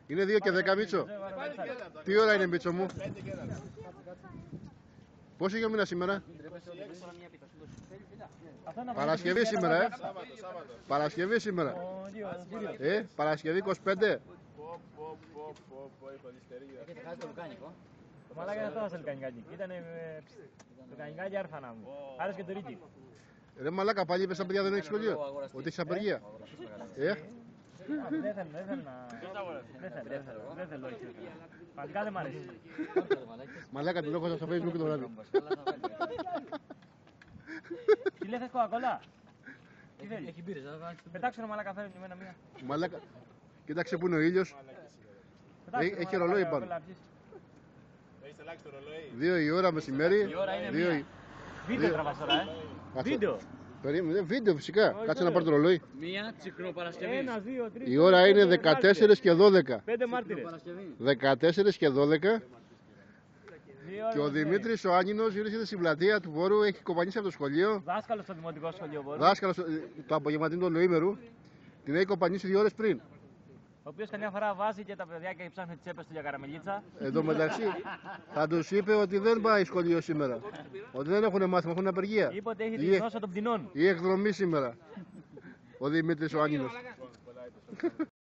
Είναι 2 και 10 Μίτσο. Τι ώρα είναι Μίτσο μου? Πόσο έχει ο μήνας σήμερα? Παρασκευή σήμερα, Παρασκευή σήμερα. Παρασκευή 25. Έχετε χάσει το λουκάνικο. Το μαλάκα δεν αυτό λουκανικάκι. Ήταν το κανικάκι άρφανα μου. Άρεσε και το ρίκι. Ρε μαλάκα, πάλι είπες στα παιδιά δεν έχει σχολείο. Ότι έχεις απεργία. Δεν θέλω. Παντικά δεν μ' αρέσει. Μαλάκα, την έχω στο Facebook και το βράδυ. Τι λέει, θες κοκακόλα? Έχει μπύρες, Πετάξε ρε μαλάκα, φέρε εμένα μία. Μαλάκα, κοίταξε που είναι ο ήλιος. Έχει ρολόι πάνω. Έχεις αλλάξει το ρολόι? 2 η ώρα μεσημέρι. Η ώρα είναι μία. Βίντεο τραβάς τώρα, Βίντεο. Περίμενε, βίντεο φυσικά. Κάτσε να πάρει το ρολόι. Μία τσικροπαρασκευή. 1, 2, 3. Η ώρα είναι 14 και 12. 5 μάρτυρες. 14 και 12. Και ο Δημήτρης ο Άνινος βρίσκεται στην πλατεία του Βόρου, έχει κοπανίσει από το σχολείο. Δάσκαλος στο δημοτικό σχολείο Βόρου. Δάσκαλος το απογευματινό του Ολοήμερου. Την έχει κοπανίσει 2 ώρες πριν. Ο οποίος καμιά φορά βάζει και τα παιδιά και ψάχνει τις τσέπες του για καραμελίτσα. Εν τω μεταξύ θα τους είπε ότι δεν πάει σχολείο σήμερα. Ότι δεν έχουν μάθημα, έχουν απεργία. Είπε ότι έχει τη δόσα των πτηνών. Ή εκδρομή σήμερα. Ο Δημήτρης ο Άνινος.